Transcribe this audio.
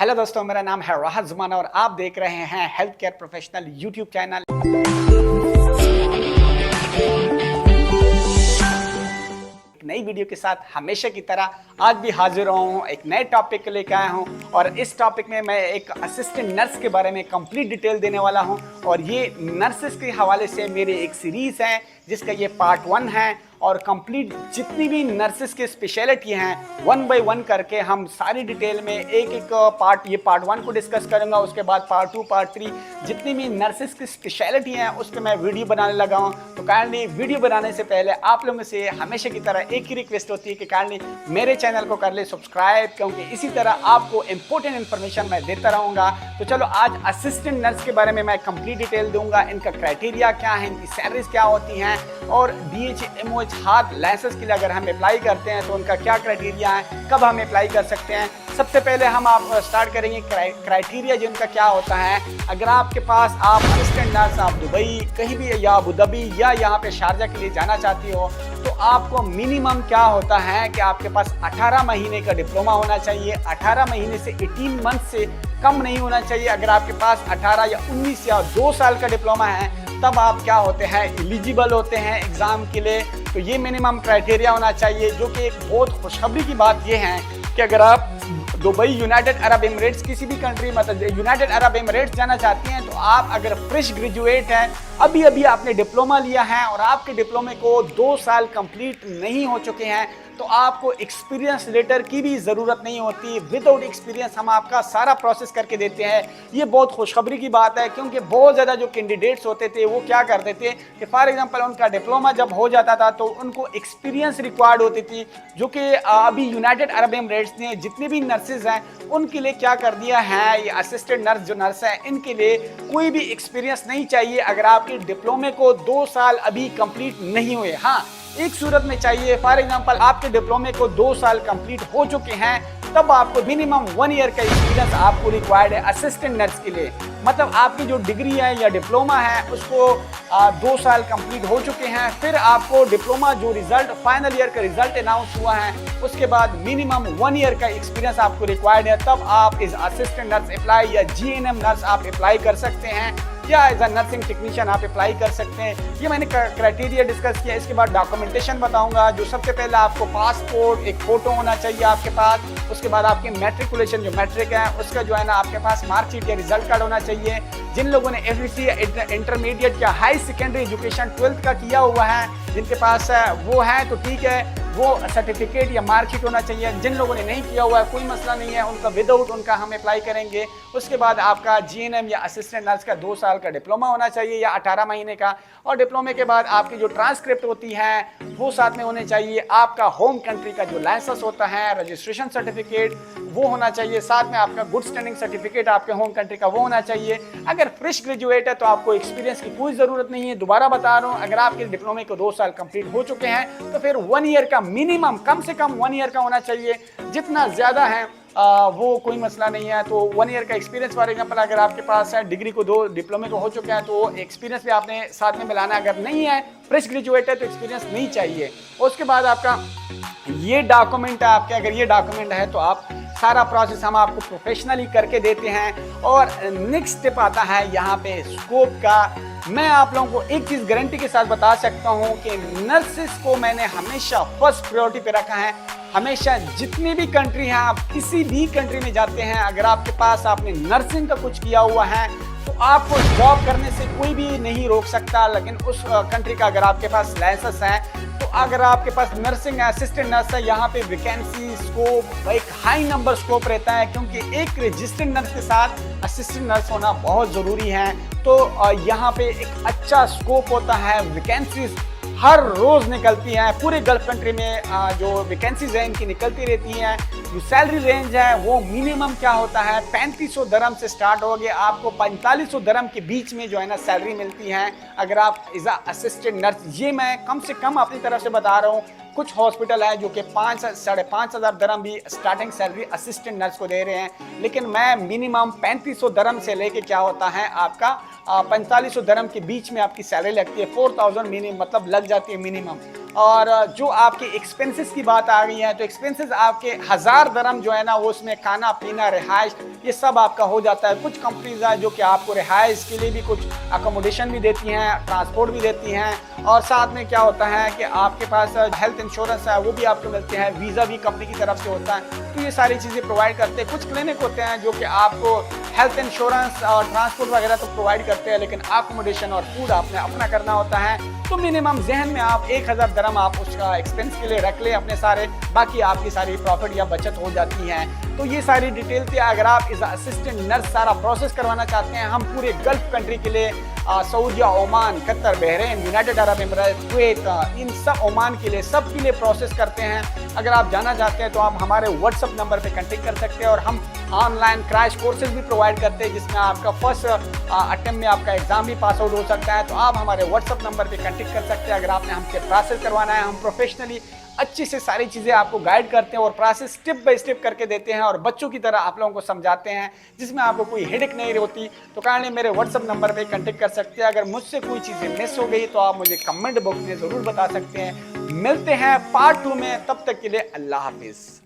Hello दोस्तों, मेरा नाम है राहत ज़ुमाना और आप देख रहे हैं health care professional YouTube channel. एक नई वीडियो के साथ हमेशा की तरह आज भी हाजिर हूँ, एक नए टॉपिक को लेकर आया हूँ और इस टॉपिक में मैं एक असिस्टेंट नर्स के बारे में कंप्लीट डिटेल देने वाला हूँ। और ये नर्सेस के हवाले से मेरी एक सीरीज़ है जिसका ये पार्ट 1 है और कंप्लीट जितनी भी नर्सेस की स्पेशलिटी हैं 1 बाय 1 करके हम सारी डिटेल में एक एक पार्ट, ये पार्ट 1 को डिस्कस करूंगा, उसके बाद पार्ट 2 पार्ट 3 जितनी भी नर्सेस की स्पेशलिटी हैं उस पर मैं वीडियो बनाने लगा हूं। तो काइंडली वीडियो बनाने से पहले आप लोगों से हमेशा की तरह एक ही रिक्वेस्ट होती है कि काइंडली मेरे चैनल को कर ले सब्सक्राइब, क्योंकि इसी तरह आपको इंपॉर्टेंट इन्फॉर्मेशन मैं देता रहूँगा। तो चलो आज असिस्टेंट नर्स के बारे में मैं कंप्लीट डिटेल दूंगा, इनका क्राइटेरिया क्या है, इनकी सैलरीज क्या होती हैं और DHMOH हार्ट लाइसेंस के लिए अगर हम अप्लाई करते हैं तो उनका क्या क्राइटेरिया है, कब हम अप्लाई कर सकते हैं। सबसे पहले हम आप स्टार्ट करेंगे क्राइटेरिया जो उनका क्या होता है। अगर आपके पास आप असिस्टेंट नर्स आप दुबई कहीं भी या अबू धाबी या यहाँ पे शारजा के लिए जाना चाहती हो तो आपको मिनिमम क्या होता है कि आपके पास 18 महीने का डिप्लोमा होना चाहिए। 18 महीने से 18 मंथ से कम नहीं होना चाहिए। अगर आपके पास 18 या 19 या 2 साल का डिप्लोमा है तब आप क्या होते हैं, एलिजिबल होते हैं एग्ज़ाम के लिए। तो ये मिनिमम क्राइटेरिया होना चाहिए, जो कि एक बहुत खुशखबरी की बात ये है कि अगर आप दुबई, यूनाइटेड अरब एमिरेट्स, किसी भी कंट्री मतलब यूनाइटेड अरब एमिरेट्स जाना चाहती हैं तो आप अगर फ्रेश ग्रेजुएट हैं, अभी अभी आपने डिप्लोमा लिया है और आपके डिप्लोमे को 2 साल कंप्लीट नहीं हो चुके हैं तो आपको एक्सपीरियंस लेटर की भी ज़रूरत नहीं होती। विदाउट एक्सपीरियंस हम आपका सारा प्रोसेस करके देते हैं। ये बहुत खुशखबरी की बात है, क्योंकि बहुत ज़्यादा जो कैंडिडेट्स होते थे वो क्या करते थे कि फॉर एग्जांपल उनका डिप्लोमा जब हो जाता था तो उनको एक्सपीरियंस रिक्वायर्ड होती थी, जो कि अभी यूनाइटेड अरब एमिरेट्स ने जितने भी नर्सेज हैं उनके लिए क्या कर दिया है, ये असिस्टेंट नर्स जो नर्स है इनके लिए कोई भी एक्सपीरियंस नहीं चाहिए अगर आपके डिप्लोमे को 2 साल अभी कंप्लीट नहीं हुए। हाँ, एक सूरत में चाहिए, फॉर एग्जांपल आपके डिप्लोमे को 2 साल कंप्लीट हो चुके हैं तब आपको मिनिमम 1 ईयर का एक्सपीरियंस आपको रिक्वायर्ड है असिस्टेंट नर्स के लिए। मतलब आपकी जो डिग्री है या डिप्लोमा है उसको 2 साल कंप्लीट हो चुके हैं, फिर आपको डिप्लोमा जो रिजल्ट फाइनल ईयर का रिजल्ट अनाउंस हुआ है उसके बाद मिनिमम 1 ईयर का एक्सपीरियंस आपको रिक्वायर्ड है, तब आप इस असिस्टेंट नर्स अप्लाई या GNM नर्स आप अप्लाई कर सकते हैं या एज अ नर्सिंग टेक्नीशियन आप अप्लाई कर सकते हैं। ये मैंने क्राइटेरिया डिस्कस किया। इसके बाद डॉक्यूमेंटेशन बताऊंगा। जो सबसे पहले आपको पासपोर्ट, एक फ़ोटो होना चाहिए आपके पास। उसके बाद आपकी मैट्रिकुलेशन जो मैट्रिक है उसका जो है ना आपके पास मार्कशीट या रिजल्ट कार्ड होना चाहिए। जिन लोगों ने FEC इंटरमीडिएट या हाई सेकेंडरी एजुकेशन 12th का किया हुआ है, जिनके पास वो है तो ठीक है, वो सर्टिफिकेट या मार्कशीट होना चाहिए। जिन लोगों ने नहीं किया हुआ है कोई मसला नहीं है, उनका विदाउट उनका हम अप्लाई करेंगे। उसके बाद आपका GNM या असिस्टेंट नर्स का 2 साल का डिप्लोमा होना चाहिए या 18 महीने का। और डिप्लोमे के बाद आपकी जो ट्रांसक्रिप्ट होती है वो साथ में होने चाहिए। आपका होम कंट्री का जो लाइसेंस होता है, रजिस्ट्रेशन सर्टिफिकेट वो होना चाहिए। साथ में आपका गुड स्टैंडिंग सर्टिफिकेट आपके होम कंट्री का वो होना चाहिए। अगर फ्रेश ग्रेजुएट है तो आपको एक्सपीरियंस की कोई ज़रूरत नहीं है। दोबारा बता रहा हूँ, अगर आपके डिप्लोमे को 2 साल कंप्लीट हो चुके हैं तो फिर 1 ईयर का मिनिमम, कम से कम 1 ईयर का होना चाहिए। जितना ज़्यादा है वो कोई मसला नहीं है। तो 1 ईयर का एक्सपीरियंस फॉर एग्जांपल अगर आपके पास है, डिग्री को 2 डिप्लोमे को हो चुके हैं तो एक्सपीरियंस भी आपने साथ में मिलाना। अगर नहीं है, फ्रेश ग्रेजुएट है तो एक्सपीरियंस नहीं चाहिए। उसके बाद आपका ये डॉक्यूमेंट है आपके, अगर ये डॉक्यूमेंट है तो आप सारा प्रोसेस हम आपको प्रोफेशनली करके देते हैं। और नेक्स्ट स्टेप आता है यहाँ पे स्कोप का। मैं आप लोगों को एक चीज़ गारंटी के साथ बता सकता हूँ कि नर्सेस को मैंने हमेशा फर्स्ट प्रायोरिटी पे रखा है। हमेशा जितनी भी कंट्री हैं, आप किसी भी कंट्री में जाते हैं, अगर आपके पास आपने नर्सिंग का कुछ किया हुआ है तो आपको जॉब करने से कोई भी नहीं रोक सकता। लेकिन उस कंट्री का अगर आपके पास लाइसेंस है तो अगर आपके पास नर्सिंग असिस्टेंट नर्स है, यहाँ पे वैकेंसी स्कोप एक हाई नंबर स्कोप रहता है, क्योंकि एक रजिस्टर्ड नर्स के साथ असिस्टेंट नर्स होना बहुत ज़रूरी है। तो यहाँ पे एक अच्छा स्कोप होता है, वैकेंसीज हर रोज़ निकलती हैं। पूरे गल्फ कंट्री में जो वैकेंसीज हैं इनकी निकलती रहती हैं। जो सैलरी रेंज है वो मिनिमम क्या होता है, 3500 दरम से स्टार्ट हो गया, आपको 4500 दरम के बीच में जो है ना सैलरी मिलती है अगर आप एज अ असिस्टेंट नर्स। ये मैं कम से कम अपनी तरफ से बता रहा हूँ। कुछ हॉस्पिटल है जो कि 5-5.5 दरम भी स्टार्टिंग सैलरी असिस्टेंट नर्स को दे रहे हैं, लेकिन मैं मिनिमम 3500 दरम से लेके क्या होता है आपका 4500 दरम के बीच में आपकी सैलरी लगती है। 4000 मिनिमम मतलब लग जाती है मिनिमम। और जो आपके एक्सपेंसेस की बात आ गई है, तो एक्सपेंसेस आपके 1000 दरम जो है ना, वो उसमें खाना पीना रिहाइश ये सब आपका हो जाता है। कुछ कंपनीज है जो कि आपको रिहाइश के लिए भी कुछ अकोमोडेशन भी देती हैं, ट्रांसपोर्ट भी देती हैं, और साथ में क्या होता है कि आपके पास हेल्थ इंश्योरेंस है वो भी आपको मिलते हैं, वीज़ा भी कंपनी की तरफ से होता है। तो ये सारी चीज़ें प्रोवाइड करते हैं। कुछ क्लिनिक होते हैं जो कि आपको हेल्थ इंश्योरेंस और ट्रांसपोर्ट वगैरह तो प्रोवाइड करते हैं, लेकिन अकोमोडेशन और फूड आपने अपना करना होता है। तो मिनिमम जहन में आप 1000 दरम आप उसका एक्सपेंस के लिए रख ले अपने सारे, बाकी आपकी सारी प्रॉफिट या बचत हो जाती है। तो ये सारी डिटेल थी। अगर आप इस असिस्टेंट नर्स सारा प्रोसेस करवाना चाहते हैं, हम पूरे गल्फ कंट्री के लिए सऊदीया, Oman, Qatar, Bahrain, United Arab Emirate, Kuwait, इन सब, ओमान के लिए सब के लिए प्रोसेस करते हैं। अगर आप जाना चाहते हैं तो आप हमारे व्हाट्सएप नंबर पे कांटेक्ट कर सकते हैं, और हम ऑनलाइन क्रैश कोर्सेज भी प्रोवाइड करते हैं जिसमें आपका फर्स्ट अटेम्प्ट में आपका एग्जाम भी पास आउट हो सकता है। तो आप हमारे व्हाट्सएप नंबर पे कांटेक्ट कर सकते हैं अगर आपने हमसे प्रोसेस करवाना है। हम प्रोफेशनली अच्छी से सारी चीज़ें आपको गाइड करते हैं और प्रोसेस स्टेप बाय स्टेप करके देते हैं, और बच्चों की तरह आप लोगों को समझाते हैं, जिसमें आपको कोई हेडेक नहीं होती। तो काइंडली मेरे व्हाट्सएप नंबर पे कांटेक्ट कर सकते हैं। अगर मुझसे कोई चीज़ें मिस हो गई तो आप मुझे कमेंट बॉक्स में ज़रूर बता सकते हैं। मिलते हैं पार्ट 2 में, तब तक के लिए अल्लाह हाफिज़।